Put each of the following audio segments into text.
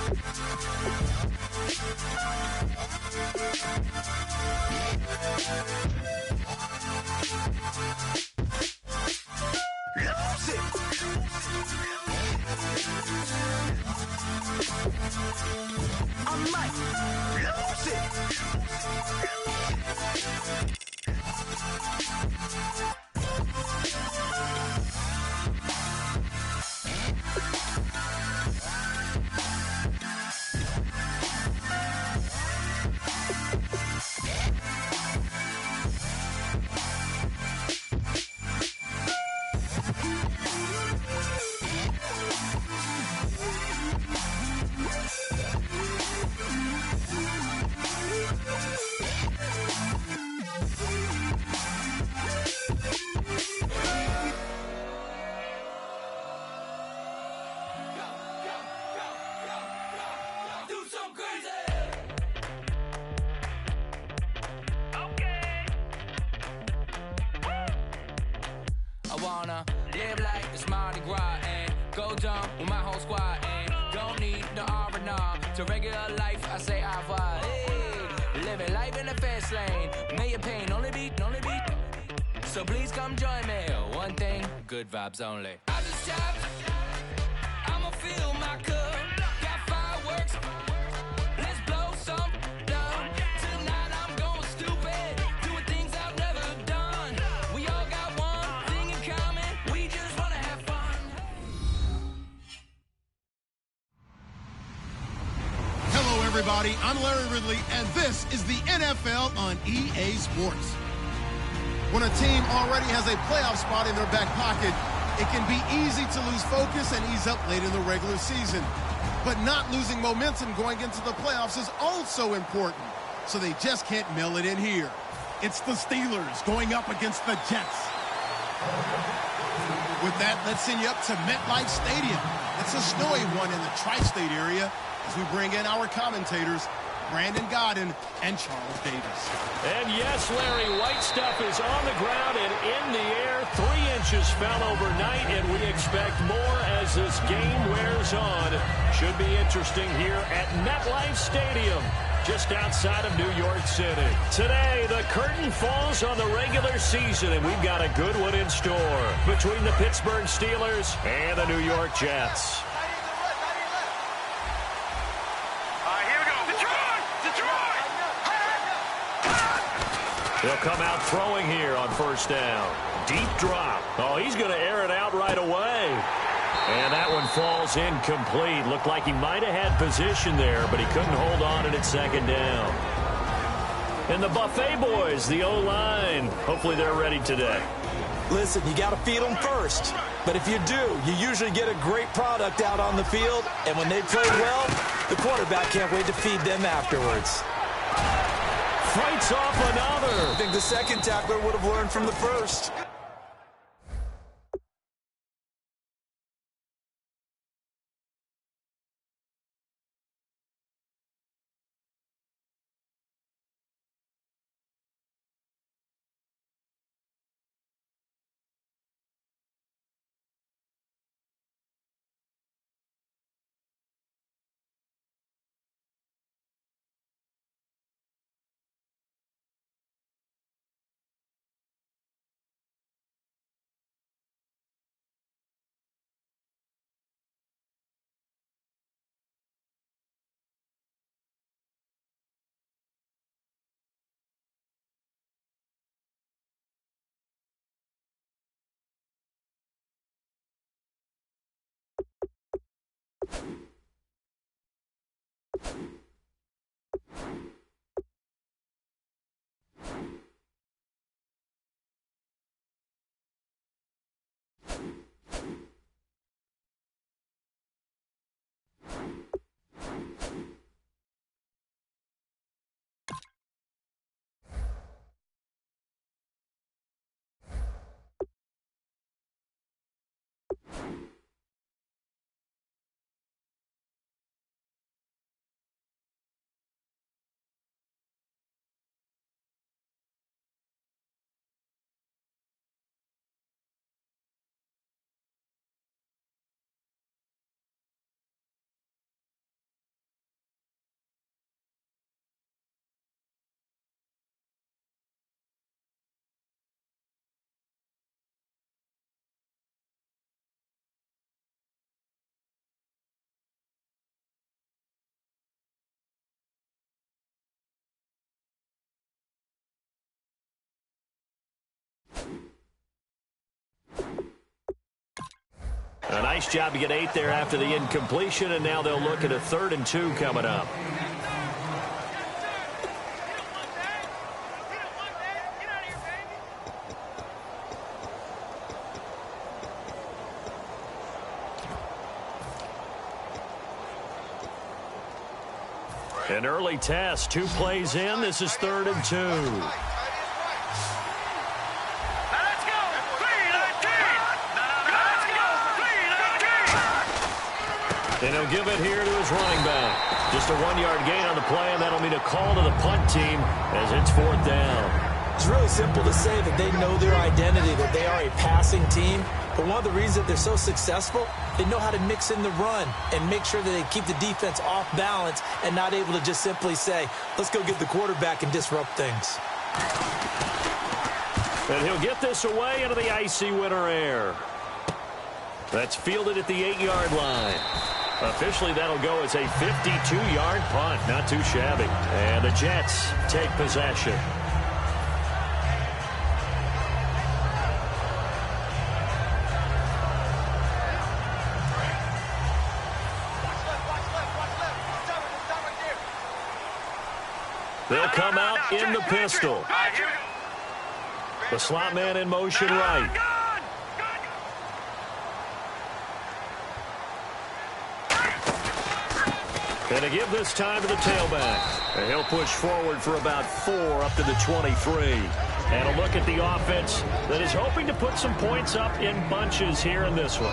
I might lose it. I wanna live like it's Mardi Gras and go dumb with my whole squad and don't need no R&R to regular life. I say au revoir. Hey, living life in the fast lane. May your pain only be. So please come join me. One thing, good vibes only. I just chopped. I'ma fill my cup. Got fireworks. Let's blow some down. Tonight I'm going stupid. Doing things I've never done. We all got one thing in common. We just wanna have fun. Hello, everybody. I'm Larry Ridley, and this is the NFL on EA Sports. When a team already has a playoff spot in their back pocket, it can be easy to lose focus and ease up late in the regular season. But not losing momentum going into the playoffs is also important, so they just can't mail it in here. It's the Steelers going up against the Jets. With that, let's send you up to MetLife Stadium. It's a snowy one in the tri-state area as we bring in our commentators, Brandon Godden and Charles Davis. And yes, Larry, white stuff is on the ground and in the air. 3 inches fell overnight, and we expect more as this game wears on. Should be interesting here at MetLife Stadium, just outside of New York City. Today, the curtain falls on the regular season, and we've got a good one in store between the Pittsburgh Steelers and the New York Jets. They'll come out throwing here on first down. Deep drop. Oh, he's going to air it out right away. And that one falls incomplete. Looked like he might have had position there, but he couldn't hold on at second down. And the Buffet boys, the O-line, hopefully they're ready today. Listen, you got to feed them first. But if you do, you usually get a great product out on the field. And when they play well, the quarterback can't wait to feed them afterwards. Fights off another. I think the second tackler would have learned from the first. A nice job to get 8 there after the incompletion, and now they'll look at a 3rd and 2 coming up. An early test, 2 plays in. This is 3rd and 2. And he'll give it here to his running back. Just a 1-yard gain on the play, and that'll mean a call to the punt team as it's 4th down. It's really simple to say that they know their identity, that they are a passing team. But one of the reasons that they're so successful, they know how to mix in the run and make sure that they keep the defense off balance and not able to just simply say, let's go get the quarterback and disrupt things. And he'll get this away into the icy winter air. That's fielded at the 8-yard line. Officially, that'll go as a 52-yard punt. Not too shabby. And the Jets take possession. They'll come out in the pistol. The slot man in motion right. And to give this time to the tailback. And he'll push forward for about 4 up to the 23. And a look at the offense that is hoping to put some points up in bunches here in this one.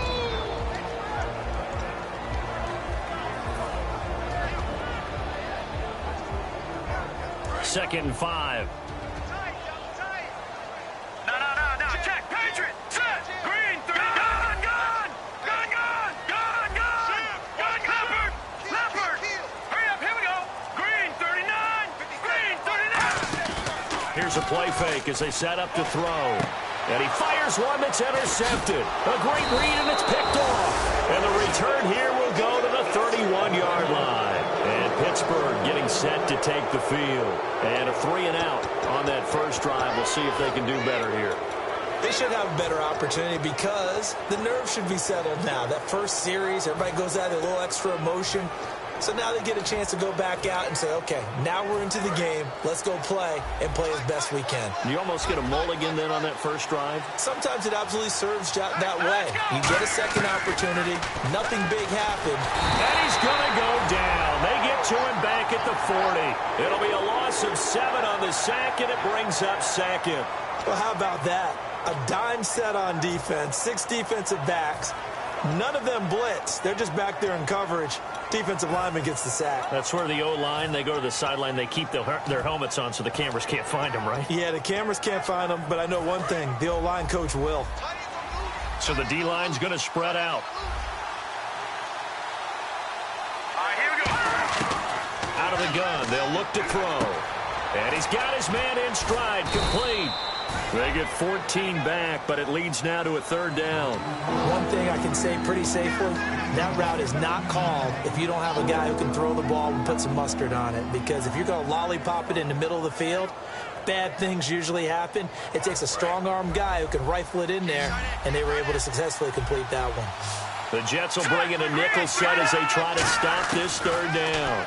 Second and 5. No. Check. Patriot. Set. Green. Gun. Leopard. Hurry up. Here we go. Green 39. Green 39. Here's a play fake as they set up to throw. And he fires one that's intercepted. A great read, and it's picked off. And the return here will go to the 31-yard line. And Pittsburgh getting set to take the field. And a 3-and-out on that first drive. We'll see if they can do better here. They should have a better opportunity because the nerves should be settled now. That first series, everybody goes out with a little extra emotion. So now they get a chance to go back out and say, okay, now we're into the game. Let's go play and play as best we can. You almost get a mulligan then on that first drive? Sometimes it absolutely serves that way. You get a second opportunity. Nothing big happened. And he's going to go down. They get to him back at the 40. It'll be a loss of 7 on the sack, and it brings up second. Well, how about that? A dime set on defense, 6 defensive backs. None of them blitz. They're just back there in coverage. Defensive lineman gets the sack. That's where the O-line, they go to the sideline, they keep their helmets on so the cameras can't find them, right? Yeah, the cameras can't find them, but I know one thing. The O-line coach will. So the D-line's going to spread out. All right, here we go. Out of the gun, they'll look to throw. And he's got his man in stride, complete. They get 14 back, but it leads now to a 3rd down. One thing I can say pretty safely, that route is not called if you don't have a guy who can throw the ball and put some mustard on it. Because if you're going to lollipop it in the middle of the field, bad things usually happen. It takes a strong-arm guy who can rifle it in there, and they were able to successfully complete that one. The Jets will bring in a nickel set as they try to stop this 3rd down.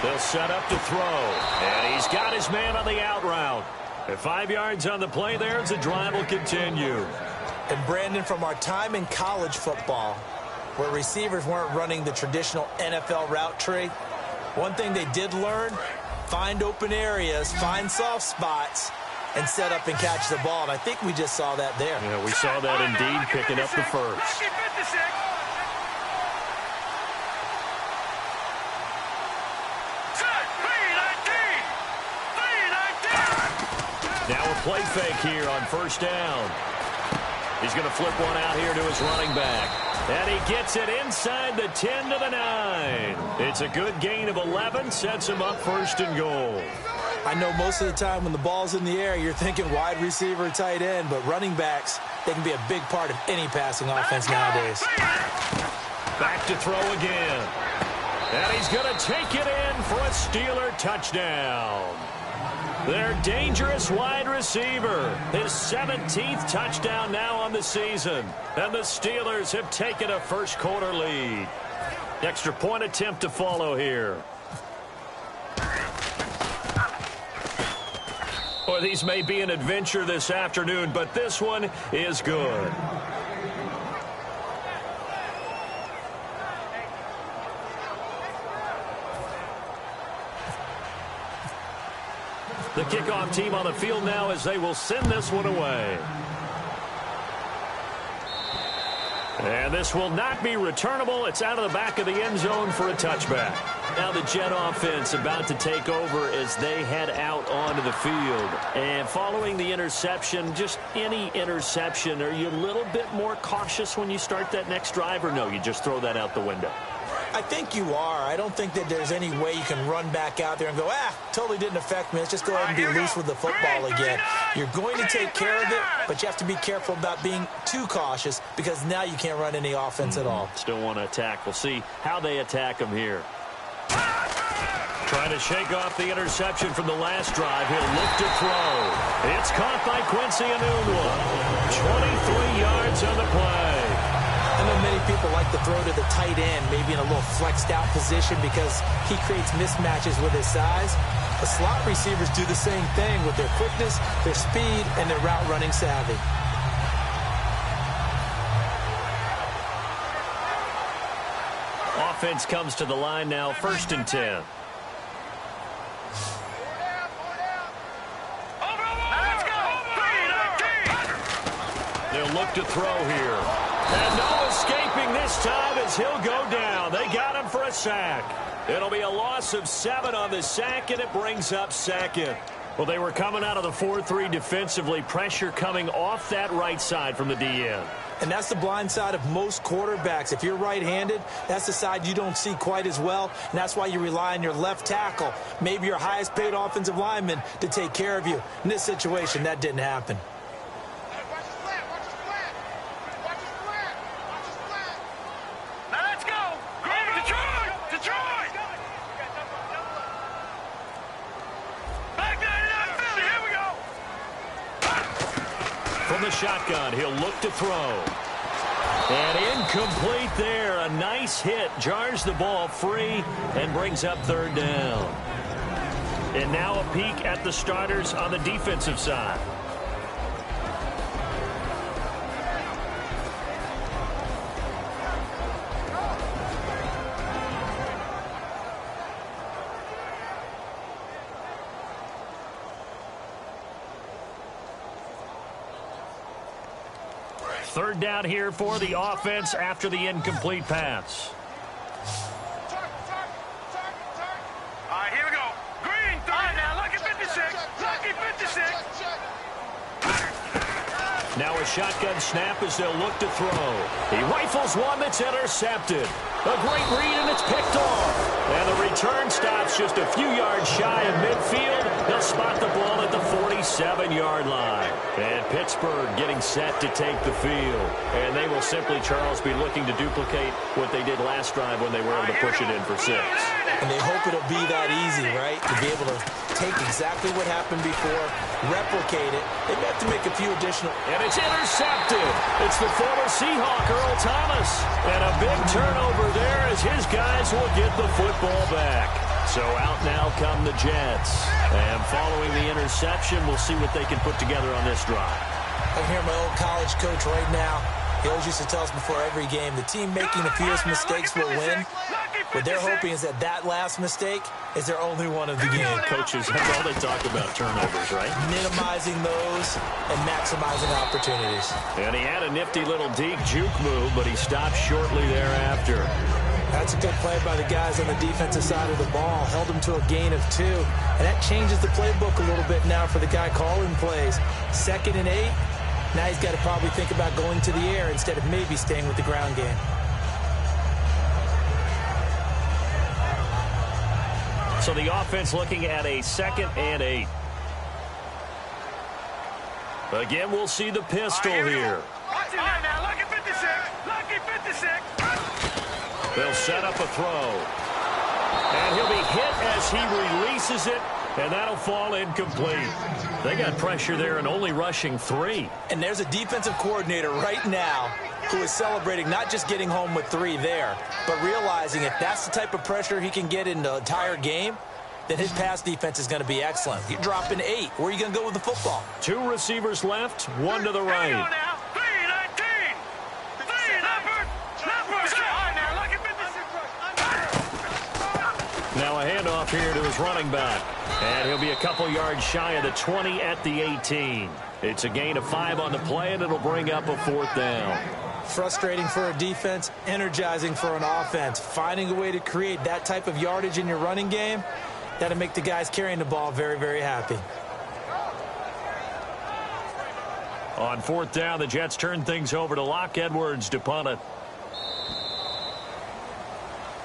They'll set up to throw, and he's got his man on the out route. At 5 yards on the play there as the drive will continue. And Brandon, from our time in college football, where receivers weren't running the traditional NFL route tree, one thing they did learn, find open areas, find soft spots, and set up and catch the ball. And I think we just saw that there. Yeah, we saw that indeed, picking up the first. Now a play fake here on 1st down. He's going to flip one out here to his running back. And he gets it inside the 10 to the 9. It's a good gain of 11, sets him up 1st and goal. I know most of the time when the ball's in the air, you're thinking wide receiver, tight end, but running backs, they can be a big part of any passing offense nowadays. Back to throw again. And he's going to take it in for a Steeler touchdown. Their dangerous wide receiver. His 17th touchdown now on the season. And the Steelers have taken a first-quarter lead. Extra point attempt to follow here. Boy, these may be an adventure this afternoon, but this one is good. The kickoff team on the field now as they will send this one away. And this will not be returnable. It's out of the back of the end zone for a touchback. Now the Jet offense about to take over as they head out onto the field. And following the interception, just any interception, are you a little bit more cautious when you start that next drive, or no, you just throw that out the window? I think you are. I don't think that there's any way you can run back out there and go, totally didn't affect me. Let's just go ahead and be loose with the football again. You're going to take care of it, but you have to be careful about being too cautious because now you can't run any offense at all. Still want to attack. We'll see how they attack him here. Trying to shake off the interception from the last drive. He'll look to throw. It's caught by Quincy Enunwa. 23 yards on the play. I know many people like to throw to the tight end, maybe in a little flexed out position because he creates mismatches with his size. The slot receivers do the same thing with their quickness, their speed, and their route running savvy. Offense comes to the line now, 1st and 10. They'll look to throw here. And no escaping this time as he'll go down. They got him for a sack. It'll be a loss of 7 on the sack, and it brings up 2nd. Well, they were coming out of the 4-3 defensively. Pressure coming off that right side from the DN. And that's the blind side of most quarterbacks. If you're right-handed, that's the side you don't see quite as well. And that's why you rely on your left tackle, maybe your highest-paid offensive lineman, to take care of you. In this situation, that didn't happen. From the shotgun, he'll look to throw. And incomplete there. A nice hit. Jars the ball free and brings up 3rd down. And now a peek at the starters on the defensive side. Third down here for the offense after the incomplete pass. All right, here we go. Green, 30. Now, lucky 56. Lucky 56. Now a shotgun snap as they'll look to throw. He rifles one that's intercepted. A great read, and it's picked off. And the return stops just a few yards shy of midfield. They'll spot the ball at the 47-yard line. And Pittsburgh getting set to take the field. And they will simply, Charles, be looking to duplicate what they did last drive when they were able to push it in for 6. And they hope it'll be that easy, right? To be able to take exactly what happened before, replicate it. They have to make a few additional. And it's intercepted. It's the former Seahawk, Earl Thomas. And a big turnover there as his guys will get the football back. So out now come the Jets. And following the interception, we'll see what they can put together on this drive. I can hear my old college coach right now. He always used to tell us before every game, the team making the fewest mistakes will win. What they're hoping is that that last mistake is their only one of the game. Coaches, that's all they talk about, turnovers, right? Minimizing those and maximizing opportunities. And he had a nifty little deke juke move, but he stopped shortly thereafter. That's a good play by the guys on the defensive side of the ball. Held him to a gain of 2. And that changes the playbook a little bit now for the guy calling plays. 2nd and 8. Now he's got to probably think about going to the air instead of maybe staying with the ground game. So the offense looking at a 2nd and 8. Again, we'll see the pistol here. Watch it now. Lucky 56. Lucky 56. They'll set up a throw. And he'll be hit as he releases it. And that'll fall incomplete. They got pressure there and only rushing 3. And there's a defensive coordinator right now who is celebrating not just getting home with 3 there, but realizing if that's the type of pressure he can get in the entire game, then his pass defense is going to be excellent. You're dropping 8. Where are you going to go with the football? 2 receivers left, 1 to the right. Hang on now. 319. 3 number. Now a handoff here to his running back. And he'll be a couple yards shy of the 20 at the 18. It's a gain of 5 on the play, and it'll bring up a 4th down. Frustrating for a defense, energizing for an offense. Finding a way to create that type of yardage in your running game, that'll make the guys carrying the ball very, very happy. On 4th down, the Jets turn things over to Locke Edwards to punt it.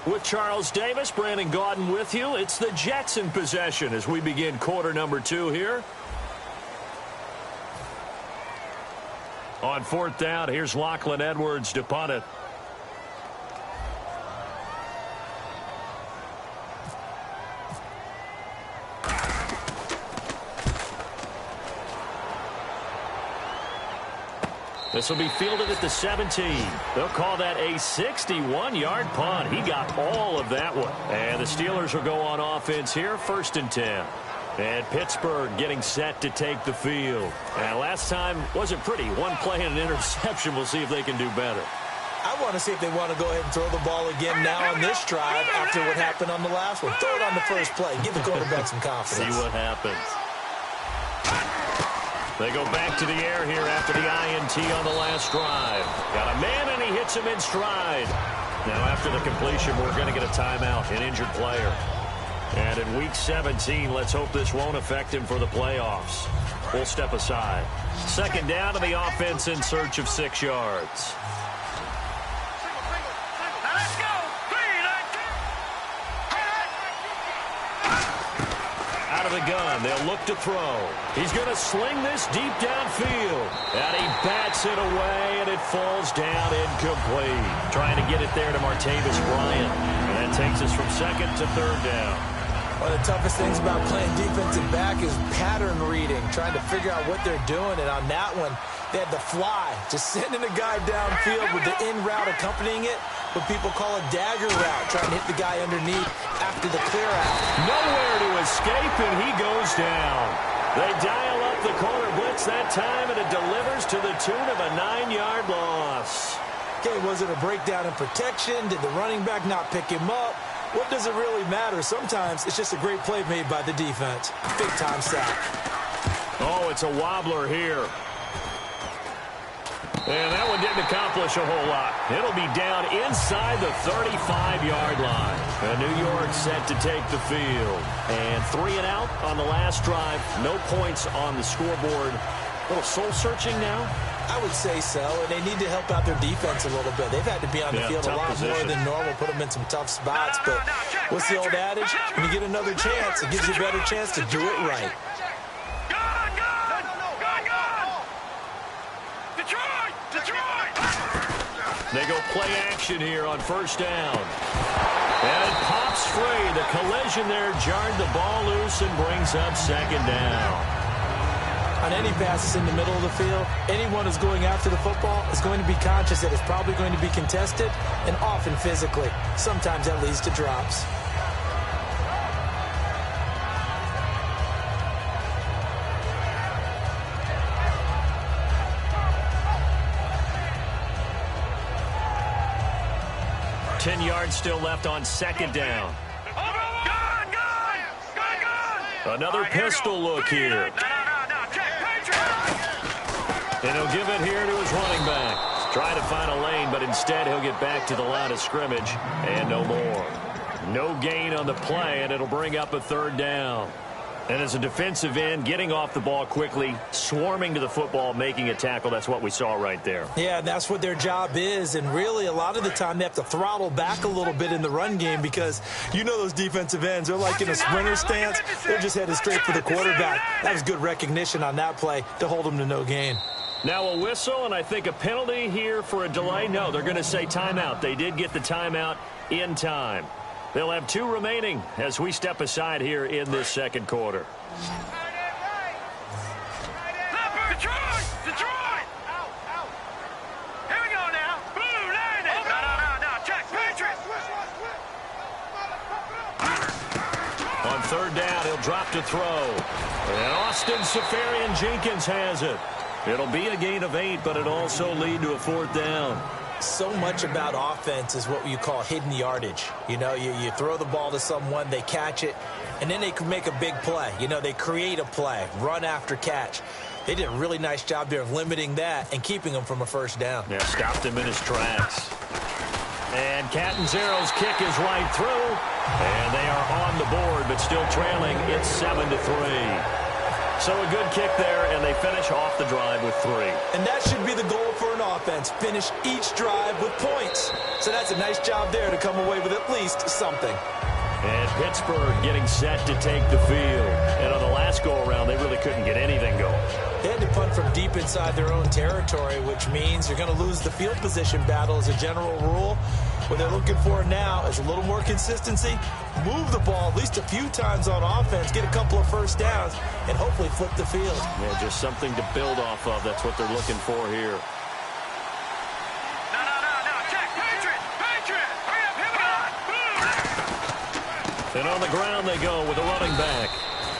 With Charles Davis, Brandon Gaudin with you. It's the Jets in possession as we begin quarter number 2 here. On 4th down, here's Lachlan Edwards to punt it. This will be fielded at the 17. They'll call that a 61-yard punt. He got all of that one. And the Steelers will go on offense here, 1st and 10. And Pittsburgh getting set to take the field. And last time wasn't pretty. 1 play and an interception. We'll see if they can do better. I want to see if they want to go ahead and throw the ball again now on this drive after what happened on the last one. Throw it on the first play. Give the quarterback some confidence. See what happens. They go back to the air here after the INT on the last drive. Got a man, and he hits him in stride. Now, after the completion, we're going to get a timeout, an injured player. And in Week 17, let's hope this won't affect him for the playoffs. We'll step aside. 2nd down to the offense in search of 6 yards. Let's go. 319. Out of the gun, they'll look to throw. He's going to sling this deep downfield. And he bats it away, and it falls down incomplete. Trying to get it there to Martavis Bryant. And that takes us from 2nd to 3rd down. One of the toughest things about playing defensive back is pattern reading, trying to figure out what they're doing. And on that one, they had the fly, just sending a guy downfield with the in route accompanying it, what people call a dagger route, trying to hit the guy underneath after the clear out. Nowhere to escape, and he goes down. They dial up the corner blitz that time, and it delivers to the tune of a 9-yard loss. Okay, was it a breakdown in protection? Did the running back not pick him up? What does it really matter? Sometimes it's just a great play made by the defense. Big-time sack. Oh, it's a wobbler here. And that one didn't accomplish a whole lot. It'll be down inside the 35-yard line. And New York set to take the field. And 3 and out on the last drive. No points on the scoreboard. A little soul-searching now. I would say so, and they need to help out their defense a little bit. They've had to be on the field a lot more than normal, put them in some tough spots. But what's the old adage? When you get another chance, it gives you a better chance to do it right. They go play action here on 1st down. And it pops free. The collision there jarred the ball loose and brings up 2nd down. On any passes in the middle of the field, anyone who's going after the football is going to be conscious that it's probably going to be contested, and often physically. Sometimes that leads to drops. Ten yards still left on 2nd down. Another pistol look here. And he'll give it here to his running back. Trying to find a lane, but instead he'll get back to the line of scrimmage. And no more. No gain on the play, and it'll bring up a 3rd down. And as a defensive end, getting off the ball quickly, swarming to the football, making a tackle, that's what we saw right there. Yeah, that's what their job is. And really, a lot of the time, they have to throttle back a little bit in the run game because you know those defensive ends, they're like in a sprinter stance. They're just headed straight for the quarterback. That was good recognition on that play to hold them to no gain. Now a whistle, and I think a penalty here for a delay. No, they're going to say timeout. They did get the timeout in time. They'll have 2 remaining as we step aside here in this second quarter. Detroit! Detroit! Here we go now. Blue, landing. No. Check. Patriots. On third down, he'll drop to throw. And Austin Seferian-Jenkins has it. It'll be a gain of 8, but it'll also lead to a 4th down. So much about offense is what you call hidden yardage. You know, you throw the ball to someone, they catch it, and then they can make a big play. You know, they create a play, run after catch. They did a really nice job there of limiting that and keeping him from a first down. Yeah, stopped him in his tracks. And Catanzaro's kick is right through. And they are on the board, but still trailing. It's 7-3. So a good kick there, and they finish off the drive with 3. And that should be the goal for an offense. Finish each drive with points. So that's a nice job there to come away with at least something. And Pittsburgh getting set to take the field. And on the last go-around, they really couldn't get anything going. They had to punt from deep inside their own territory, which means you're going to lose the field position battle as a general rule. What they're looking for now is a little more consistency, move the ball at least a few times on offense, get a couple of first downs, and hopefully flip the field. Yeah, just something to build off of. That's what they're looking for here. No. Check. Patriots. Hurry up. Here we go. And on the ground they go with a running back.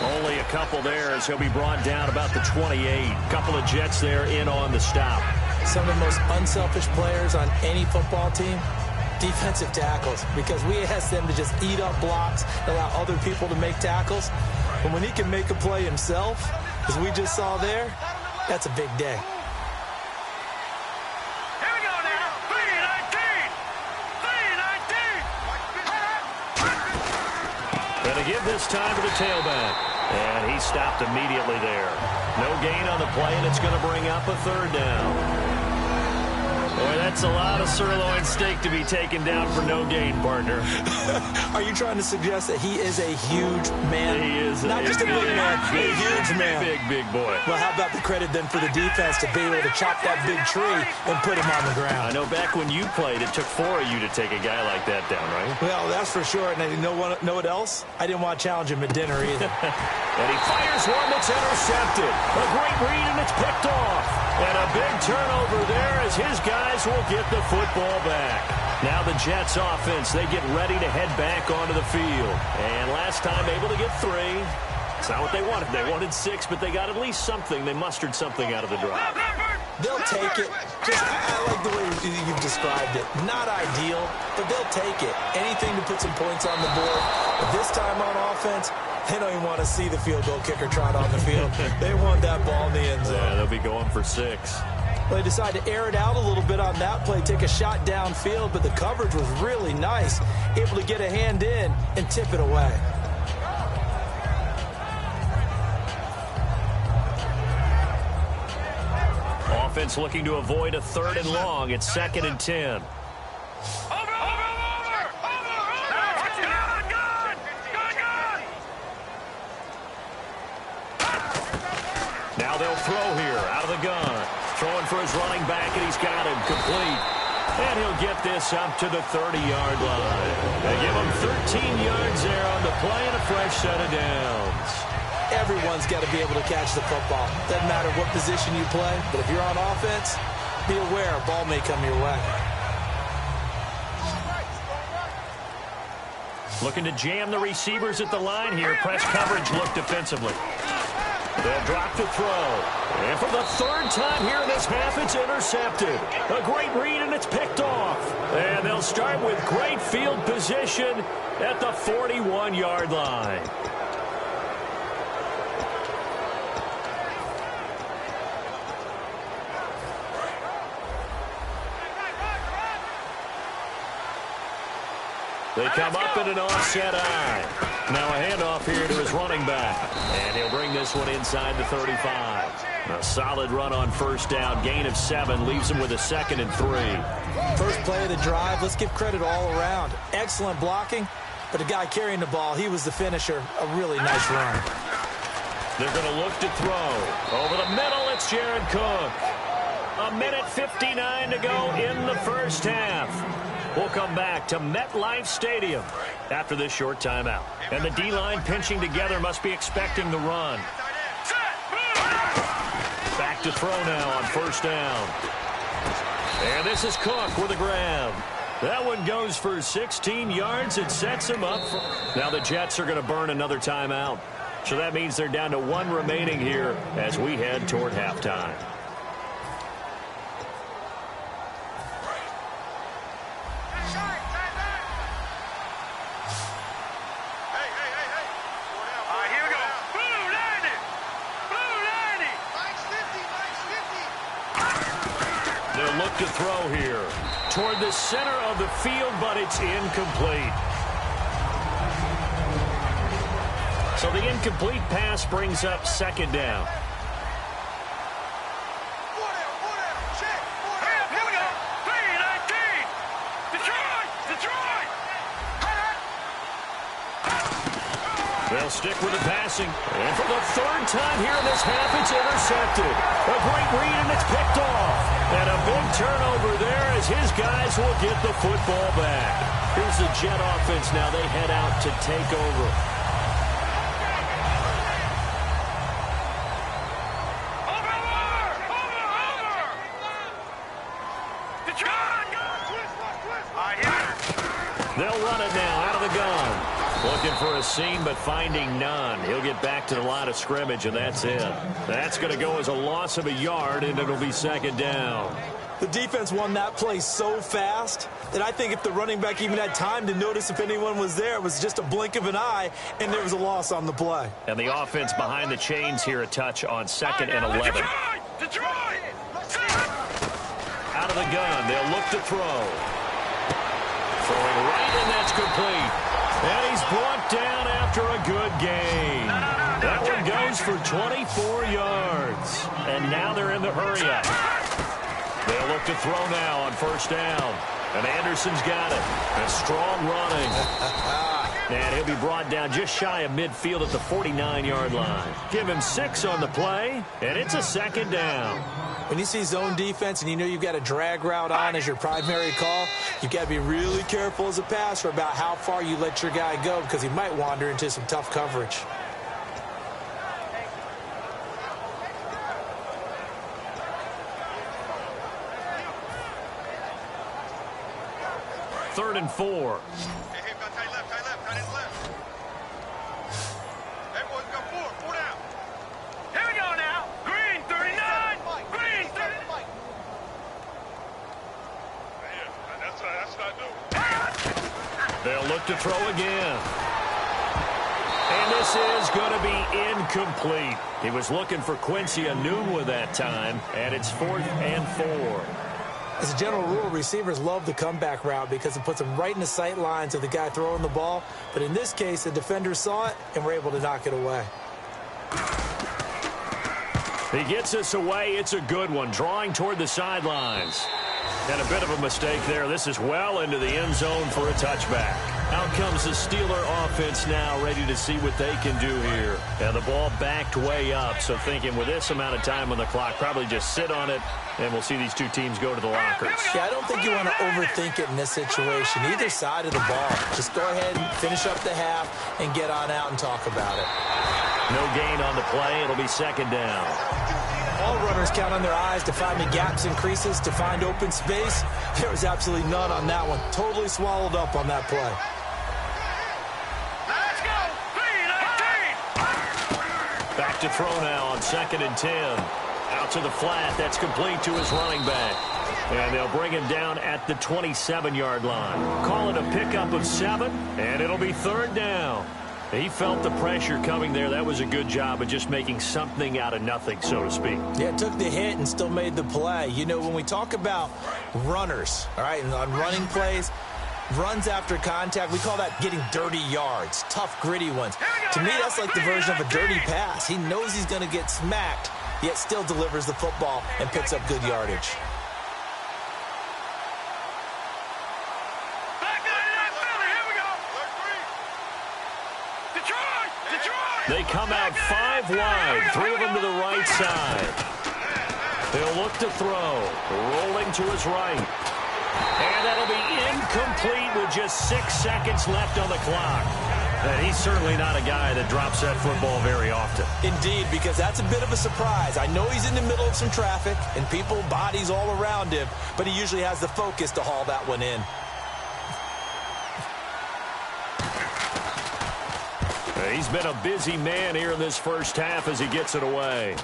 Only a couple there as he'll be brought down about the 28. Couple of Jets there in on the stop. Some of the most unselfish players on any football team, defensive tackles, because we ask them to just eat up blocks, allow other people to make tackles. But when he can make a play himself, as we just saw there, that's a big day. Here we go now. 3-19. Gonna give this time to the tailback. And he stopped immediately there. No gain on the play, and it's going to bring up a 3rd down. Boy, that's a lot of sirloin steak to be taken down for no gain, partner. Are you trying to suggest that he is a huge man? He is not just a big man, a huge man. Big boy. Well, how about the credit then for the defense to be able to chop that big tree and put him on the ground? I know back when you played, it took 4 of you to take a guy like that down, right? Well, that's for sure. And you know what else? I didn't want to challenge him at dinner either. And he fires one that's intercepted. A great read, and it's picked off. And a big turnover there as his guys will get the football back. Now the Jets offense, they get ready to head back onto the field. And last time able to get 3. It's not what they wanted. They wanted 6, but they got at least something. They mustered something out of the drive. They'll take it. I like the way you've described it. Not ideal, but they'll take it. Anything to put some points on the board. But this time on offense, they don't even want to see the field goal kicker trot on the field. They want that ball in the end zone. Yeah, they'll be going for 6. Well, they decided to air it out a little bit on that play, take a shot downfield, but the coverage was really nice. Able to get a hand in and tip it away. Offense looking to avoid a 3rd and long. It's 2nd and 10. Now they'll throw here out of the gun. Throwing for his running back, and he's got him complete. And he'll get this up to the 30-yard line. They give him 13 yards there on the play and a fresh set of downs. Everyone's got to be able to catch the football. Doesn't matter what position you play, but if you're on offense, be aware a ball may come your way. Looking to jam the receivers at the line here. Press coverage look defensively. They'll drop to throw. And for the 3rd time here in this half, it's intercepted. A great read, and it's picked off. And they'll start with great field position at the 41-yard line. They come up in an offset eye. Now a handoff here to his running back. And he'll bring this one inside the 35. A solid run on first down. Gain of 7 leaves him with a 2nd and 3. First play of the drive, let's give credit all around. Excellent blocking, but the guy carrying the ball, he was the finisher. A really nice run. They're going to look to throw. Over the middle, it's Jared Cook. 1:59 to go in the first half. We'll come back to MetLife Stadium after this short timeout. And the D-line pinching together must be expecting the run. Back to throw now on first down. And this is Cook with a grab. That one goes for 16 yards. It sets him up. Now the Jets are going to burn another timeout. So that means they're down to one remaining here as we head toward halftime. To throw here toward the center of the field, but it's incomplete. So the incomplete pass brings up second down. Here we go. 3-19. Detroit. They'll stick with the passing. And for the third time here in this half, it's intercepted. A great read, and it's picked off. And a big turnover there as his guys will get the football back. Here's the Jet offense now. They head out to take over. They'll run it now out of the gun. Looking for a seam, but finding none. He'll get back to the line of scrimmage, and that's it. That's going to go as a loss of a yard, and it'll be second down. The defense won that play so fast that I think if the running back even had time to notice if anyone was there, it was just a blink of an eye, and there was a loss on the play. And the offense behind the chains here, a touch on 2nd and 11. Detroit! Out of the gun, they'll look to throw. Throwing right, and that's complete. And he's brought down after a good gain. That one goes for 24 yards. And now they're in the hurry-up. They'll look to throw now on first down. And Anderson's got it. And strong running. And he'll be brought down just shy of midfield at the 49-yard line. Give him 6 on the play, and it's a second down. When you see zone defense and you know you've got a drag route on as your primary call, you've got to be really careful as a passer about how far you let your guy go because he might wander into some tough coverage. Third and 4. They'll look to throw again. And this is going to be incomplete. He was looking for Quincy Enunwa that time, and it's 4th and 4. As a general rule, receivers love the comeback route because it puts them right in the sight lines of the guy throwing the ball. But in this case, the defender saw it and were able to knock it away. He gets us away. It's a good one, drawing toward the sidelines. And a bit of a mistake there. This is well into the end zone for a touchback. Out comes the Steeler offense now, ready to see what they can do here. And the ball backed way up, so thinking with this amount of time on the clock, probably just sit on it, and we'll see these two teams go to the lockers. Yeah, I don't think you want to overthink it in this situation. Either side of the ball. Just go ahead and finish up the half and get on out and talk about it. No gain on the play. It'll be second down. All runners count on their eyes to find the gaps and creases, to find open space. There was absolutely none on that one. Totally swallowed up on that play. Let's go! 3-19! Back to throw now on 2nd and 10. Out to the flat. That's complete to his running back. And they'll bring him down at the 27-yard line. Call it a pickup of 7, and it'll be third down. He felt the pressure coming there. That was a good job of just making something out of nothing, so to speak. Yeah, took the hit and still made the play. You know, when we talk about runners, all right, and on running plays, runs after contact, we call that getting dirty yards, tough, gritty ones. To me, that's like the version of a dirty pass. He knows he's going to get smacked, yet still delivers the football and picks up good yardage. They come out 5 wide, 3 of them to the right side. They'll look to throw, rolling to his right. And that'll be incomplete with just 6 seconds left on the clock. And he's certainly not a guy that drops that football very often. Indeed, because that's a bit of a surprise. I know he's in the middle of some traffic and people, bodies all around him, but he usually has the focus to haul that one in. He's been a busy man here in this first half as he gets it away.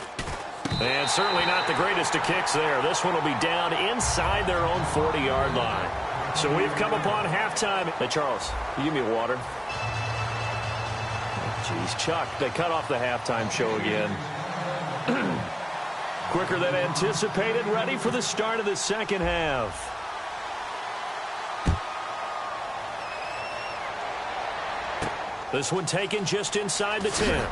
And certainly not the greatest of kicks there. This one will be down inside their own 40-yard line. So we've come upon halftime. Hey, Charles, you give me a water? Jeez, Chuck, they cut off the halftime show again. Quicker than anticipated, ready for the start of the second half. This one taken just inside the 10.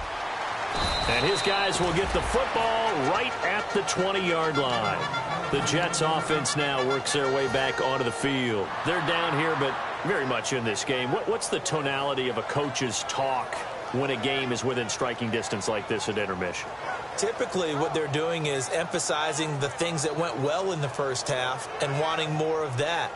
And his guys will get the football right at the 20-yard line. The Jets offense now works their way back onto the field. They're down here, but very much in this game. What's the tonality of a coach's talk when a game is within striking distance like this at intermission? Typically, what they're doing is emphasizing the things that went well in the first half and wanting more of that.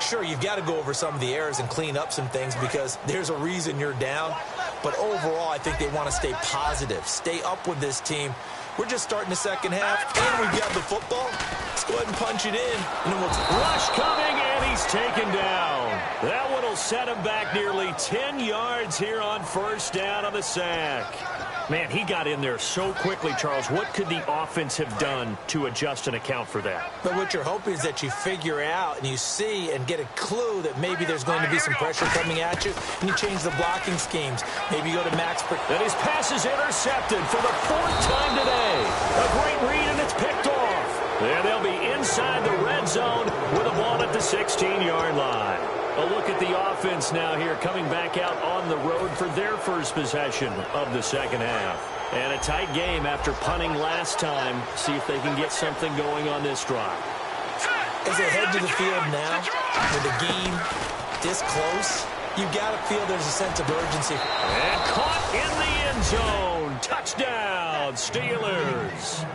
Sure, you've got to go over some of the errors and clean up some things because there's a reason you're down. But overall, I think they want to stay positive, stay up with this team. We're just starting the second half, and we've got the football. Let's go ahead and punch it in. And then Rush coming, and he's taken down. That one will set him back nearly 10 yards here on first down on the sack. Man, he got in there so quickly, Charles. What could the offense have done to adjust and account for that? But what you're hoping is that you figure out and you see and get a clue that maybe there's going to be some pressure coming at you, and you change the blocking schemes. Maybe you go to max. And his pass is intercepted for the 4th time today. A great read, and it's picked off. And they'll be inside the red zone with a ball at the 16-yard line. A look at the offense now here, coming back out on the road for their first possession of the second half. And a tight game after punting last time. See if they can get something going on this drive. As they head to the field now, with the game this close, you've got to feel there's a sense of urgency. And caught in the end zone. Touchdown, Steelers.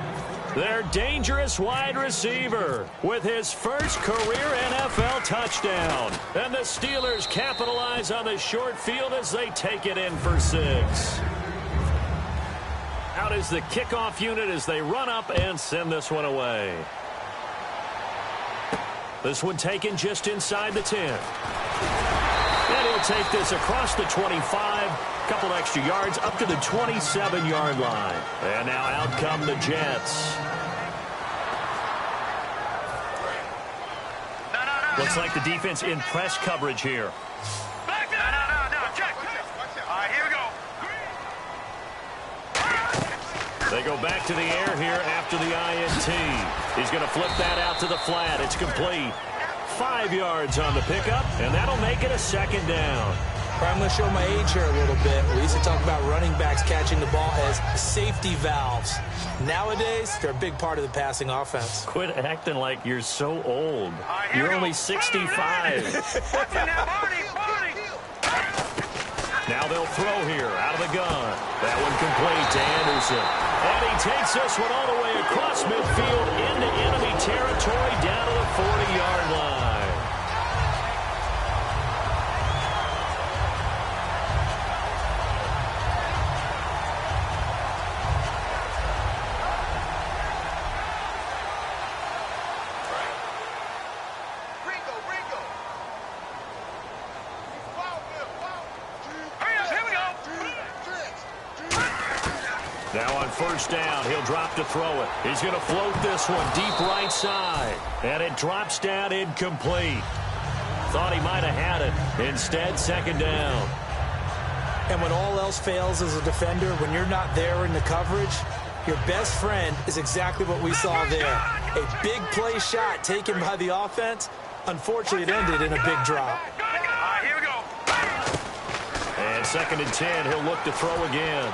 Their dangerous wide receiver with his first career NFL touchdown. And the Steelers capitalize on the short field as they take it in for 6. Out is the kickoff unit as they run up and send this one away. This one taken just inside the 10. And he'll take this across the 25, couple extra yards up to the 27-yard line. And now out come the Jets. Looks like the defense in press coverage here. Back there. No, check. All right, here we go. They go back to the air here after the INT. He's going to flip that out to the flat. It's complete. 5 yards on the pickup, and that'll make it a second down. I'm going to show my age here a little bit. We used to talk about running backs catching the ball as safety valves. Nowadays, they're a big part of the passing offense. Quit acting like you're so old. You're only 65. Now they'll throw here out of the gun. That one complete to Anderson. And he takes this one all the way across midfield into enemy territory down to the 40-yard line. Now on first down, he'll drop to throw it. He's going to float this one deep right side. And it drops down incomplete. Thought he might have had it. Instead, second down. And when all else fails as a defender, when you're not there in the coverage, your best friend is exactly what we saw there. A big play shot taken by the offense. Unfortunately, it ended in a big drop. Here we go. And second and 10, he'll look to throw again.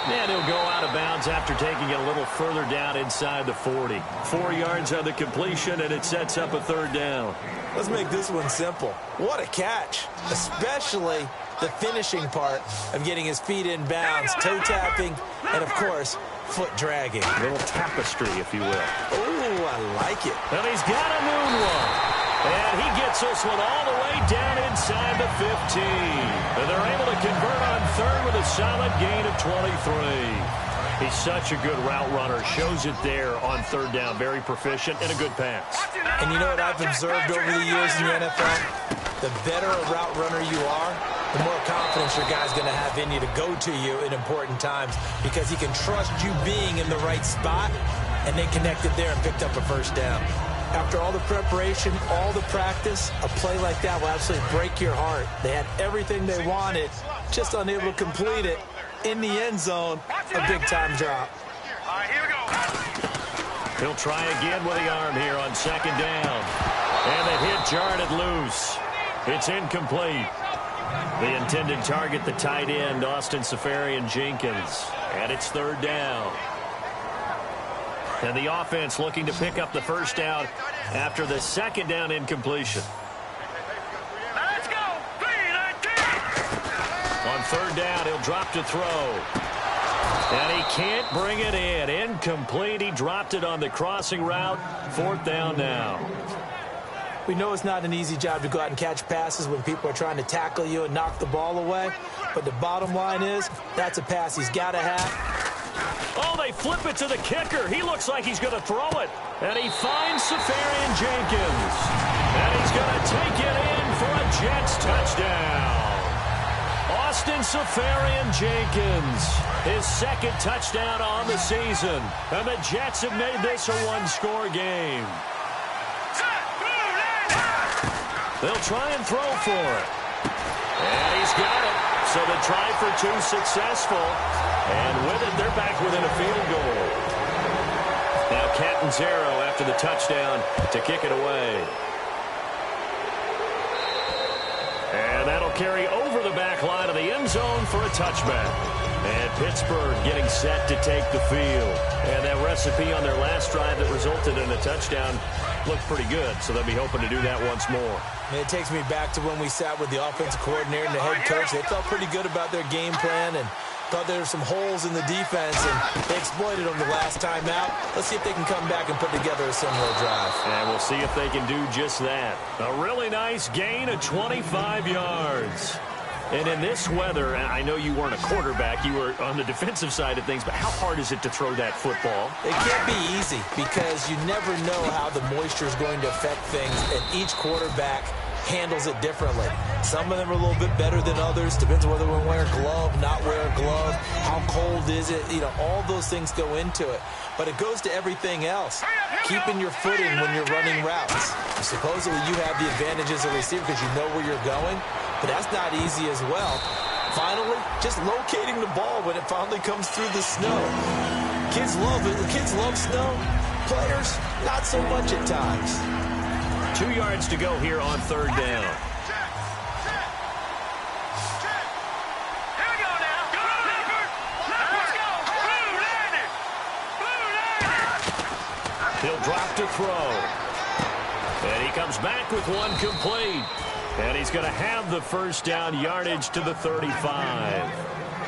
And he'll go out of bounds after taking it a little further down inside the 40. 4 yards on the completion, and it sets up a third down. Let's make this one simple. What a catch, especially the finishing part of getting his feet in bounds, toe tapping, and, of course, foot dragging. A little tapestry, if you will. Oh, I like it. And he's got a moonwalk. And he gets this one all the way down inside the 15. And they're able to convert on third with a solid gain of 23. He's such a good route runner. Shows it there on third down. Very proficient and a good pass. And you know what I've observed over the years in the NFL? The better a route runner you are, the more confidence your guy's going to have in you to go to you in important times because he can trust you being in the right spot, and they connected there and picked up a first down. After all the preparation, all the practice, a play like that will absolutely break your heart. They had everything they wanted, just unable to complete it. In the end zone, a big-time drop. All right, here we go. He'll try again with the arm here on second down. And the hit jarred it loose. It's incomplete. The intended target, the tight end, Austin Seferian-Jenkins. And it's third down. And the offense looking to pick up the first down after the second down incompletion. Let's go. 3-19. On third down, he'll drop to throw. And he can't bring it in. Incomplete. He dropped it on the crossing route. Fourth down now. We know it's not an easy job to go out and catch passes when people are trying to tackle you and knock the ball away. But the bottom line is, that's a pass he's got to have. Oh, they flip it to the kicker. He looks like he's going to throw it. And he finds Seferian-Jenkins. And he's going to take it in for a Jets touchdown. Austin Seferian-Jenkins, his second touchdown on the season. And the Jets have made this a one-score game. They'll try and throw for it. And he's got it. So the try for two successful. And with it, they're back within a field goal. Now Catanzaro after the touchdown to kick it away. And that'll carry over the back line of the end zone for a touchback. And Pittsburgh getting set to take the field. And that recipe on their last drive that resulted in a touchdown looked pretty good, so they'll be hoping to do that once more. And it takes me back to when we sat with the offensive coordinator and the head coach. They felt pretty good about their game plan and thought there were some holes in the defense, and they exploited them the last time out. Let's see if they can come back and put together a similar drive. And we'll see if they can do just that. A really nice gain of 25 yards. And in this weather, I know you weren't a quarterback, you were on the defensive side of things, but how hard is it to throw that football? It can't be easy because you never know how the moisture is going to affect things, and each quarterback handles it differently. Some of them are a little bit better than others. Depends on whether we're wearing a glove, not wear a glove, how cold is it. You know, all those things go into it. But it goes to everything else. Keeping your footing when you're running routes. Supposedly you have the advantage as a receiver because you know where you're going, but that's not easy as well. Finally, just locating the ball when it finally comes through the snow. Kids love it. The kids love snow. Players, not so much at times. 2 yards to go here on third down. He'll drop to throw. And he comes back with one complete. And he's going to have the first down yardage to the 35.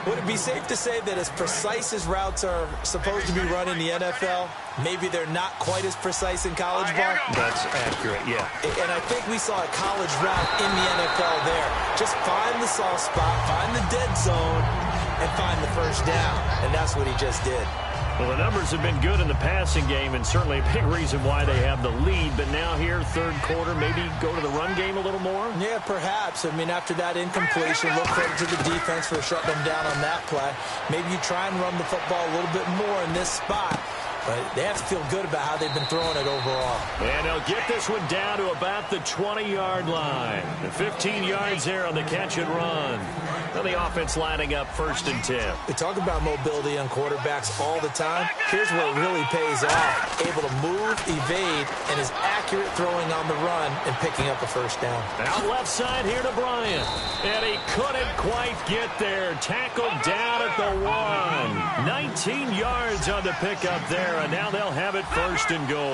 Would it be safe to say that as precise as routes are supposed to be run in the NFL, maybe they're not quite as precise in college ball? That's accurate, yeah. And I think we saw a college route in the NFL there. Just find the soft spot, find the dead zone, and find the first down. And that's what he just did. Well, the numbers have been good in the passing game, and certainly a big reason why they have the lead. But now here, third quarter, maybe go to the run game a little more? Yeah, perhaps. I mean, after that incompletion, look credit to the defense for shutting them down on that play. Maybe you try and run the football a little bit more in this spot. But they have to feel good about how they've been throwing it overall. And they'll get this one down to about the 20-yard line. The 15 yards there on the catch and run. Now the offense lining up 1st and 10. We talk about mobility on quarterbacks all the time. Here's where it really pays off. Able to move, evade, and is accurate throwing on the run and picking up a first down. Out left side here to Bryant. And he couldn't quite get there. Tackled down at the 1. 19 yards on the pickup there. And now they'll have it 1st and goal.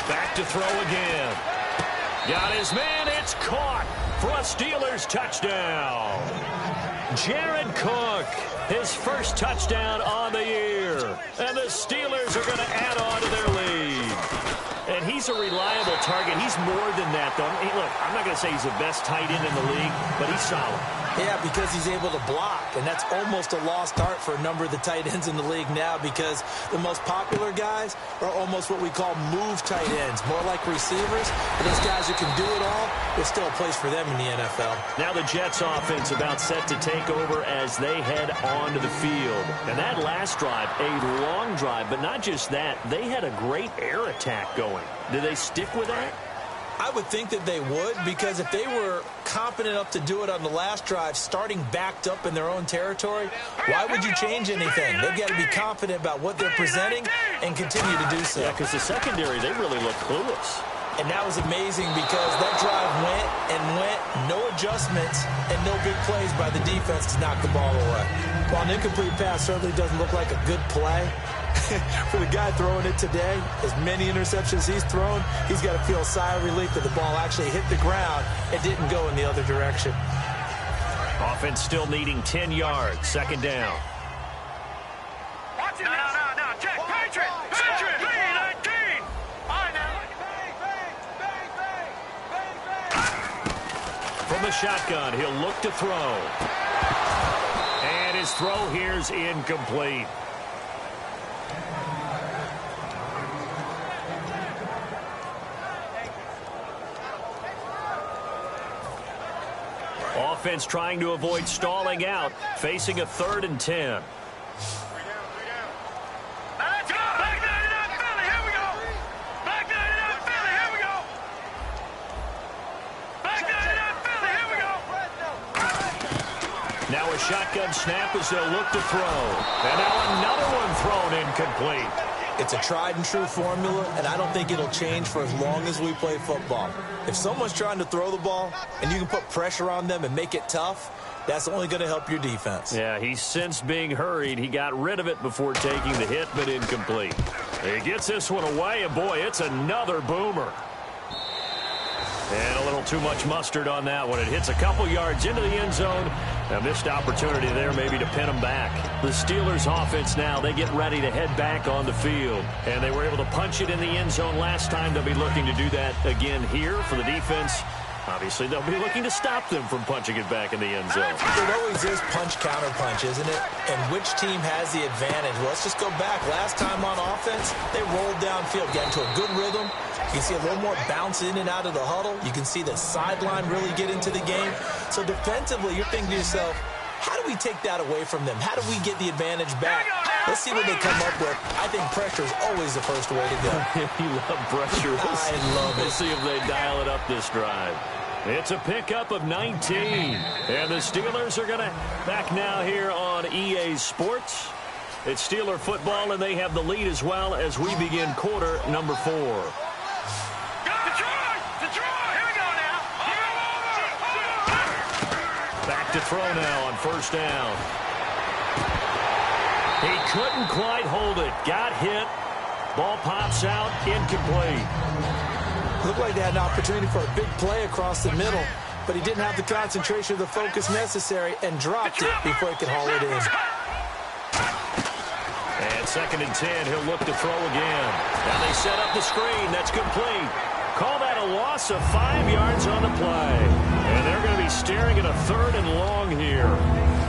Back to throw again. Got his man. It's caught for a Steelers touchdown. Jared Cook, his first touchdown on the year. And the Steelers are going to add on to their lead. And he's a reliable target. He's more than that, though. Hey, look, I'm not going to say he's the best tight end in the league, but he's solid. Yeah, because he's able to block, and that's almost a lost art for a number of the tight ends in the league now, because the most popular guys are almost what we call move tight ends, more like receivers. But those guys who can do it all, there's still a place for them in the NFL. Now the Jets offense about set to take over as they head onto the field. And that last drive, a long drive, but not just that, they had a great air attack going. Do they stick with that? I would think that they would, because if they were competent enough to do it on the last drive, starting backed up in their own territory, why would you change anything? They've got to be confident about what they're presenting and continue to do so. Yeah, because the secondary, they really look clueless. And that was amazing, because that drive went and went, no adjustments, and no big plays by the defense to knock the ball away. While an incomplete pass certainly doesn't look like a good play, for the guy throwing it today, as many interceptions he's thrown, he's got to feel a sigh of relief that the ball actually hit the ground and didn't go in the other direction. Offense still needing 10 yards, second down. Watch it. No, check. Patriot, 3-19. All right, now. From the shotgun, he'll look to throw. And his throw here's incomplete. Offense trying to avoid stalling out, facing a 3rd and 10. Now let's go. Back 99 Philly. Here we go. Back 99 Philly. Here we go. Back 99 Philly. Here we go. Now a shotgun snap as they'll look to throw. And now another one thrown incomplete. It's a tried-and-true formula, and I don't think it'll change for as long as we play football. If someone's trying to throw the ball and you can put pressure on them and make it tough, that's only going to help your defense. Yeah, he sensed being hurried. He got rid of it before taking the hit, but incomplete. He gets this one away, and boy, it's another boomer. And a little too much mustard on that one. It hits a couple yards into the end zone. A missed opportunity there maybe to pin them back. The Steelers offense now, they get ready to head back on the field. And they were able to punch it in the end zone last time. They'll be looking to do that again here for the defense. Obviously, they'll be looking to stop them from punching it back in the end zone. It always is punch-counter-punch, isn't it? And which team has the advantage? Well, let's just go back. Last time on offense, they rolled downfield, got into a good rhythm. You can see a little more bounce in and out of the huddle. You can see the sideline really get into the game. So defensively, you're thinking to yourself, how do we take that away from them? How do we get the advantage back? Let's see what they come up with. I think pressure is always the first way to go. You love pressure. I love it. We'll see if they dial it up this drive. It's a pickup of 19. And the Steelers are going to back now here on EA Sports. It's Steeler football, and they have the lead as well as we begin quarter number 4. Detroit, here we go now. Back to throw now on first down. He couldn't quite hold it. Got hit. Ball pops out. Incomplete. Looked like they had an opportunity for a big play across the middle, but he didn't have the concentration or the focus necessary and dropped it before he could haul it in. And 2nd and 10, he'll look to throw again. Now they set up the screen. That's complete. Call that a loss of 5 yards on the play. And they're going to be staring at a 3rd and long here.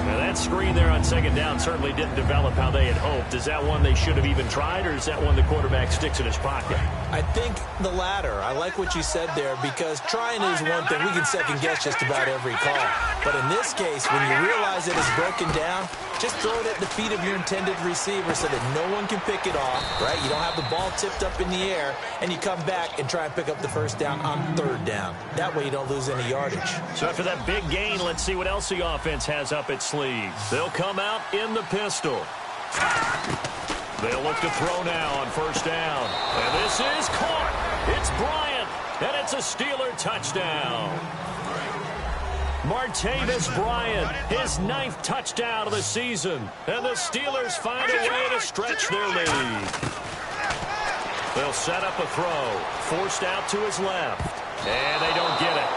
Now that screen there on 2nd down certainly didn't develop how they had hoped. Is that one they should have even tried, or is that one the quarterback sticks in his pocket? I think the latter. I like what you said there, because trying is one thing. We can second-guess just about every call. But in this case, when you realize it is broken down, just throw it at the feet of your intended receiver so that no one can pick it off, right? You don't have the ball tipped up in the air, and you come back and try and pick up the first down on 3rd down. That way you don't lose any yardage. So after that big gain, let's see what else the offense has up its sleeve. They'll come out in the pistol. They'll look to throw now on first down. And this is caught. It's Bryant, and it's a Steeler touchdown. Martavis Bryant, his 9th touchdown of the season. And the Steelers find a way to stretch their lead. They'll set up a throw. Forced out to his left. And they don't get it.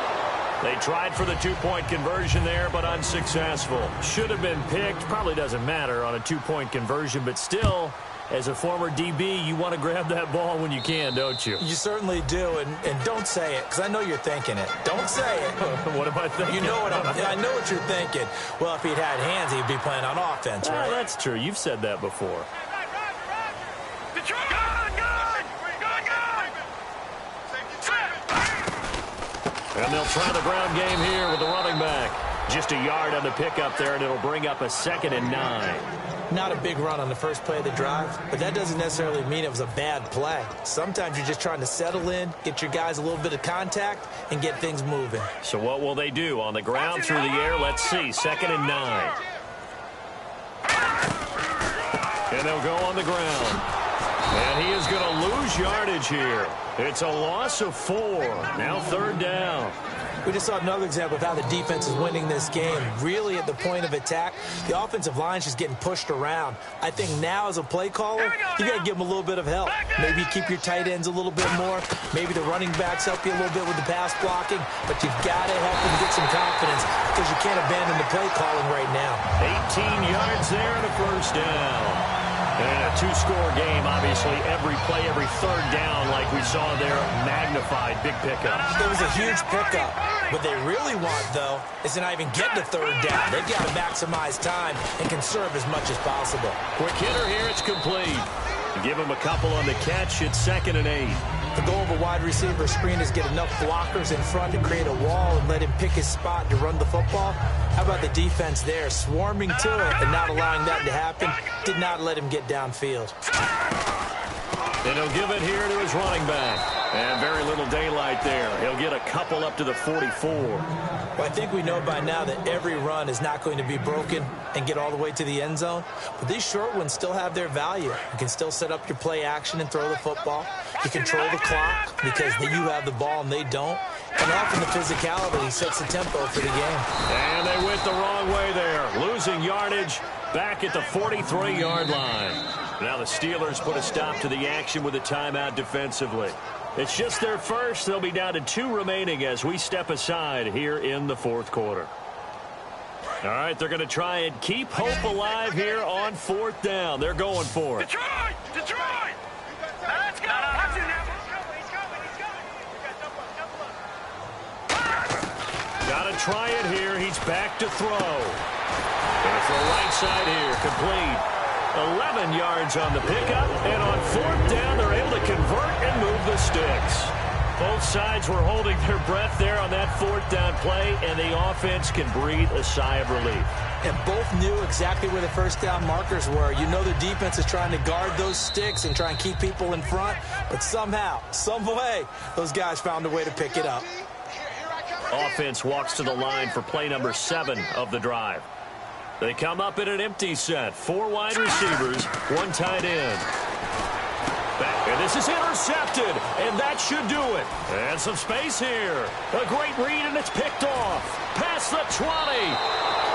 They tried for the two-point conversion there, but unsuccessful. Should have been picked. Probably doesn't matter on a two-point conversion, but still, as a former DB, you want to grab that ball when you can, don't you? You certainly do, and don't say it, because I know you're thinking it. Don't say it. What am I thinking? You know what I know what you're thinking. Well, if he'd had hands, he'd be playing on offense, right? That's true. You've said that before. And they'll try the ground game here with the running back. Just a yard on the pickup there, and it'll bring up a 2nd and 9. Not a big run on the first play of the drive, but that doesn't necessarily mean it was a bad play. Sometimes you're just trying to settle in, get your guys a little bit of contact, and get things moving. So what will they do? On the ground, through the air? Let's see. 2nd and 9. And they'll go on the ground. And he is going to lose yardage here. It's a loss of 4. Now 3rd down. We just saw another example of how the defense is winning this game. Really at the point of attack, the offensive line is just getting pushed around. I think now as a play caller, you got to give them a little bit of help. Maybe keep your tight ends a little bit more. Maybe the running backs help you a little bit with the pass blocking. But you've got to help them get some confidence because you can't abandon the play calling right now. 18 yards there and a 1st down. And a 2-score game, obviously, every play, every 3rd down, like we saw there, magnified, big pickup. It was a huge pickup. What they really want, though, is to not even get to 3rd down. They've got to maximize time and conserve as much as possible. Quick hitter here, it's complete. Give him a couple on the catch, it's 2nd and 8. The goal of a wide receiver screen is get enough blockers in front to create a wall and let him pick his spot to run the football. How about the defense there, swarming to it and not allowing that to happen? Did not let him get downfield. And he'll give it here to his running back. And very little daylight there. He'll get a couple up to the 44. Well, I think we know by now that every run is not going to be broken and get all the way to the end zone. But these short ones still have their value. You can still set up your play action and throw the football. You control the clock because you have the ball and they don't. And often the physicality sets the tempo for the game. And they went the wrong way there. Losing yardage back at the 43-yard line. Now the Steelers put a stop to the action with a timeout defensively. It's just their first. They'll be down to 2 remaining as we step aside here in the 4th quarter. All right, they're going to try and keep hope alive here on 4th down. They're going for it. Detroit! Detroit! Let's go! Got to try it here. He's back to throw. Going for a right side here. Complete. 11 yards on the pickup. And on 4th down, they're able to convert and move the sticks. Both sides were holding their breath there on that 4th down play, and the offense can breathe a sigh of relief. And both knew exactly where the 1st down markers were. You know the defense is trying to guard those sticks and try and keep people in front, but somehow, some way, those guys found a way to pick it up. Offense walks to the line for play number 7 of the drive. They come up in an empty set. 4 wide receivers, 1 tight end. And this is intercepted, and that should do it. And some space here. A great read, and it's picked off. Past the 20.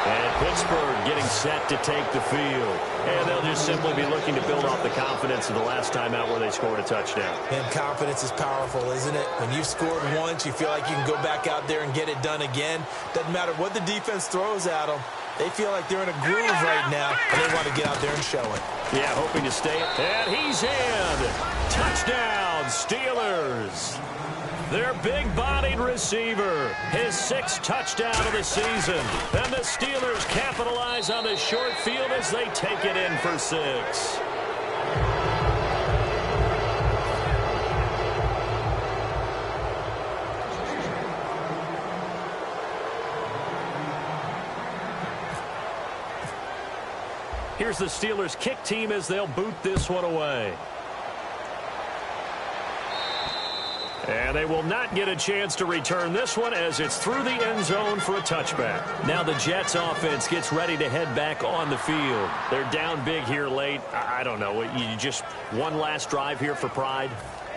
And Pittsburgh getting set to take the field. And they'll just simply be looking to build off the confidence of the last time out where they scored a touchdown. And confidence is powerful, isn't it? When you've scored once, you feel like you can go back out there and get it done again. Doesn't matter what the defense throws at them. They feel like they're in a groove right now, and they want to get out there and show it. Yeah, hoping to stay. And he's in. Touchdown, Steelers. Their big-bodied receiver, his 6th touchdown of the season. And the Steelers capitalize on the short field as they take it in for 6. Here's the Steelers kick team as they'll boot this one away. And they will not get a chance to return this one as it's through the end zone for a touchback. Now the Jets offense gets ready to head back on the field. They're down big here late. I don't know. You just one last drive here for pride?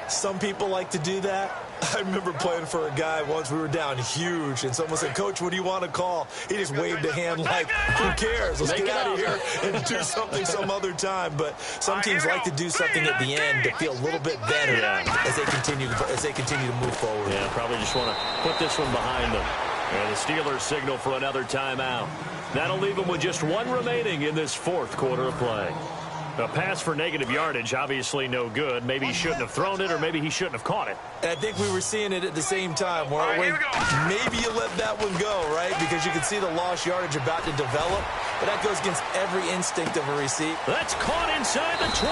Some people like to do that. I remember playing for a guy once. We were down huge, and someone said, "Coach, what do you want to call?" He just waved a hand like, "Who cares? Let's get out of here and do something some other time." But some teams like to do something at the end to feel a little bit better as they continue to move forward. Yeah, probably just want to put this one behind them. And the Steelers signal for another timeout. That'll leave them with just one remaining in this fourth quarter of play. A pass for negative yardage, obviously no good. Maybe he shouldn't have thrown it, or maybe he shouldn't have caught it. And I think we were seeing it at the same time, weren't we? Maybe you let that one go, right? Because you can see the lost yardage about to develop. But that goes against every instinct of a receiver. That's caught inside the 20.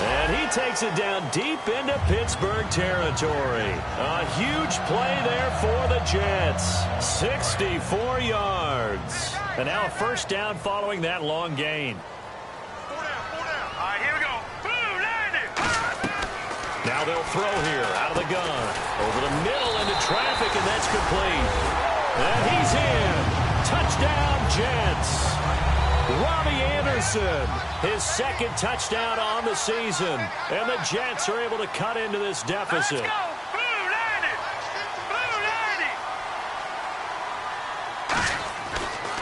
And he takes it down deep into Pittsburgh territory. A huge play there for the Jets. 64 yards. And now a first down following that long gain. Now they'll throw here out of the gun. Over the middle into traffic, and that's complete. And he's in. Touchdown, Jets. Robbie Anderson, his second touchdown on the season. And the Jets are able to cut into this deficit. Let's go. Blue landed. Blue landed.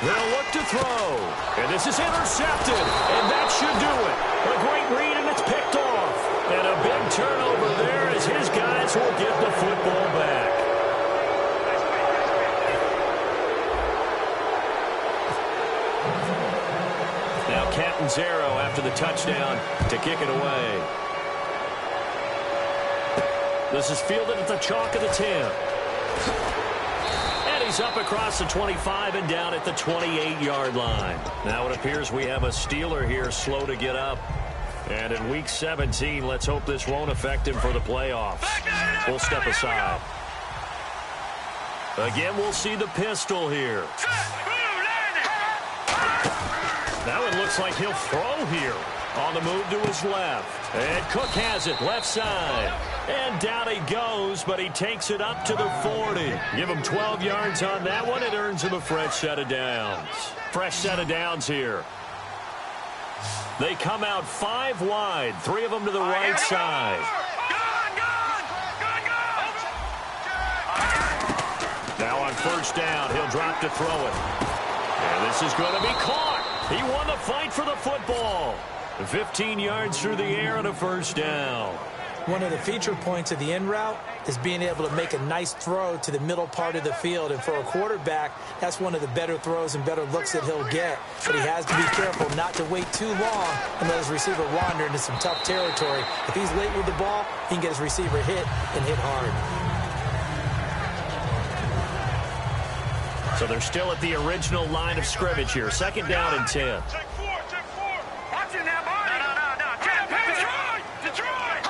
They'll look to throw. And this is intercepted. And that should do it. A great read, and it's picked off. And a big turnover there as his guys will get the football back. Now Catanzaro after the touchdown to kick it away. This is fielded at the chalk of the 10. And he's up across the 25 and down at the 28-yard line. Now it appears we have a Steeler here slow to get up. And in Week 17, let's hope this won't affect him for the playoffs. We'll step aside. Again, we'll see the pistol here. That one looks like he'll throw here. On the move to his left. And Cook has it, left side. And down he goes, but he takes it up to the 40. Give him 12 yards on that one. It earns him a fresh set of downs. Fresh set of downs here. They come out 5 wide, 3 of them to the right side. Now on first down, he'll drop to throw it. And this is going to be caught. He won the fight for the football. 15 yards through the air and a first down. One of the feature points of the in route is being able to make a nice throw to the middle part of the field. And for a quarterback, that's one of the better throws and better looks that he'll get. But he has to be careful not to wait too long and let his receiver wander into some tough territory. If he's late with the ball, he can get his receiver hit and hit hard. So they're still at the original line of scrimmage here. Second down and 10. Check 4. Watch it now, Barney. No. Detroit.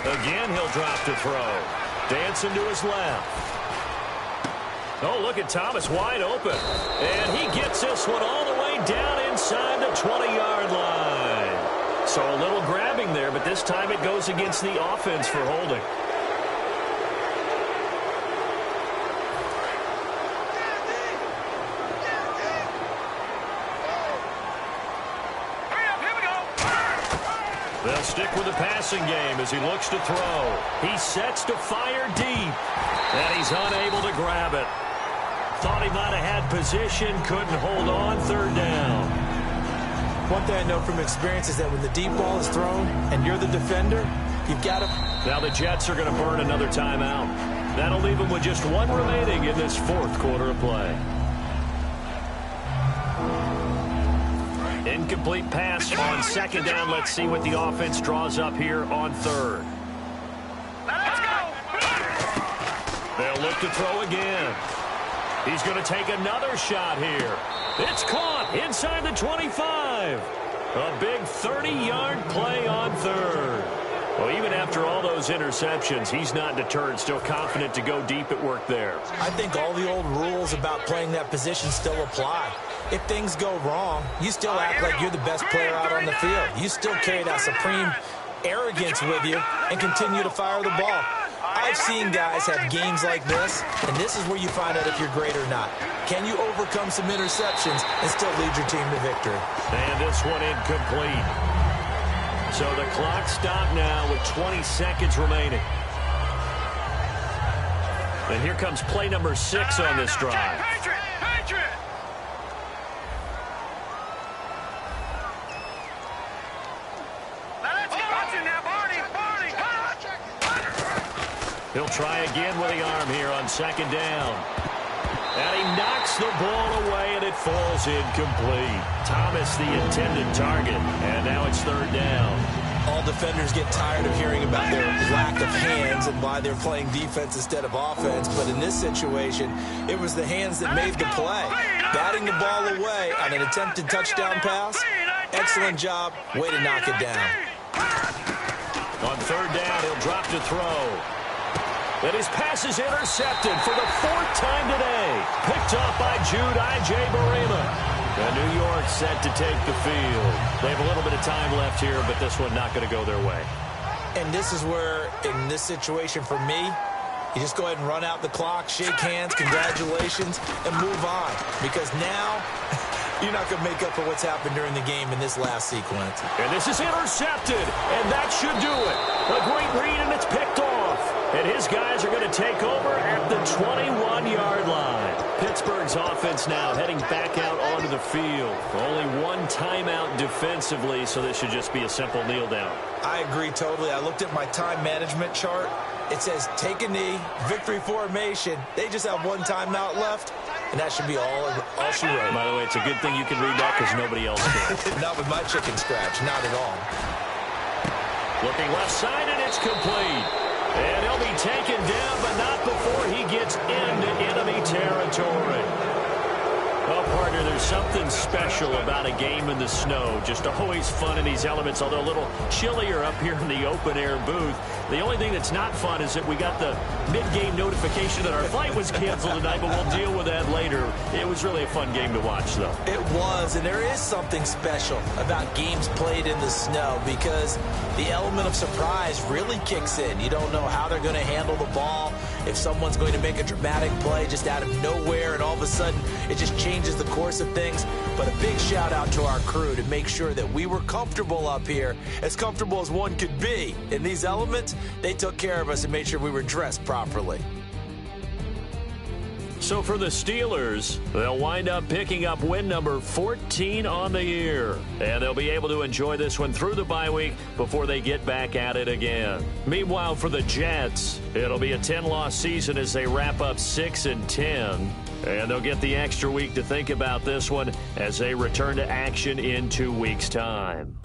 Again, he'll drop to throw. Dancing to his left. Oh, look at Thomas wide open. And he gets this one all the way down inside the 20-yard line. So a little grabbing there, but this time it goes against the offense for holding. They'll stick with the passing game as he looks to throw. He sets to fire deep. And he's unable to grab it. Thought he might have had position, couldn't hold on, third down. One thing I know from experience is that when the deep ball is thrown and you're the defender, you've got to... Now the Jets are going to burn another timeout. That'll leave them with just one remaining in this fourth quarter of play. Incomplete pass on second down. Let's see what the offense draws up here on third. Let's go. They'll look to throw again. He's going to take another shot here. It's caught inside the 25. A big 30-yard play on third. Well, even after all those interceptions, he's not deterred, still confident to go deep at work there. I think all the old rules about playing that position still apply. If things go wrong, you still act like you're the best player out on the field. You still carry that supreme arrogance with you and continue to fire the ball. I've seen guys have games like this, and this is where you find out if you're great or not. Can you overcome some interceptions and still lead your team to victory? And this one incomplete. So the clock stopped now with 20 seconds remaining. And here comes play number 6 on this drive. Patriot. Let's go. Watch it now, Barney. He'll try again with the arm here on second down. And he knocks the ball away, and it falls incomplete. Thomas, the intended target, and now it's third down. All defenders get tired of hearing about their lack of hands and why they're playing defense instead of offense. But in this situation, it was the hands that made the play. Batting the ball away on an attempted touchdown pass. Excellent job. Way to knock it down. On third down, he'll drop to throw. And his pass is intercepted for the fourth time today. Picked off by Jude I.J. Barima. And New York set to take the field. They have a little bit of time left here, but this one not going to go their way. And this is where, in this situation for me, you just go ahead and run out the clock, shake hands, congratulations, and move on. Because now, you're not going to make up for what's happened during the game in this last sequence. And this is intercepted, and that should do it. A great read, and it's picked off. And his guys are going to take over at the 21-yard line. Pittsburgh's offense now heading back out onto the field. Only one timeout defensively, so this should just be a simple kneel down. I agree totally. I looked at my time management chart. It says take a knee, victory formation. They just have one timeout left, and that should be all she wrote. By the way, it's a good thing you can read that because nobody else can. Not with my chicken scratch, not at all. Looking left side, and it's complete. And he'll be taken down, but not before he gets into enemy territory. Well, partner, there's something special about a game in the snow. Just always fun in these elements, although a little chillier up here in the open-air booth. The only thing that's not fun is that we got the mid-game notification that our flight was canceled tonight, but we'll deal with that later. It was really a fun game to watch, though. It was, and there is something special about games played in the snow because the element of surprise really kicks in. You don't know how they're going to handle the ball, if someone's going to make a dramatic play just out of nowhere, and all of a sudden it just changes the course of things. But a big shout out to our crew to make sure that we were comfortable up here, as comfortable as one could be. In these elements, they took care of us and made sure we were dressed properly. So for the Steelers, they'll wind up picking up win number 14 on the year. And they'll be able to enjoy this one through the bye week before they get back at it again. Meanwhile, for the Jets, it'll be a 10-loss season as they wrap up 6-10. And they'll get the extra week to think about this one as they return to action in 2 weeks' time.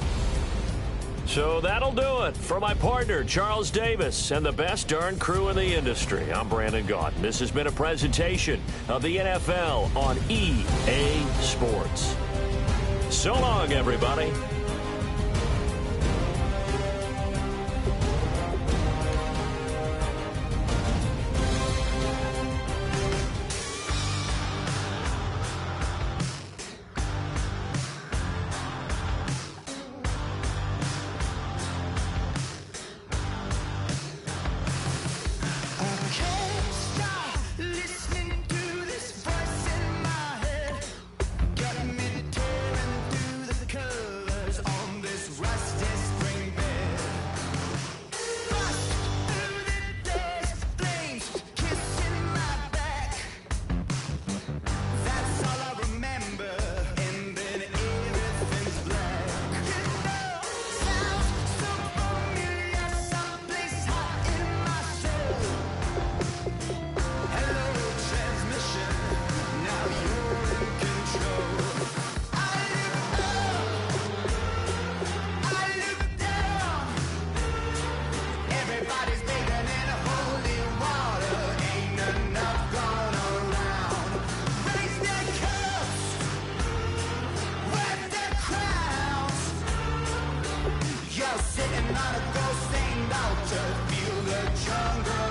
So that'll do it for my partner, Charles Davis, and the best darn crew in the industry. I'm Brandon Gaudin. This has been a presentation of the NFL on EA Sports. So long, everybody. Sitting on a ghost named Altar, feel the jungle.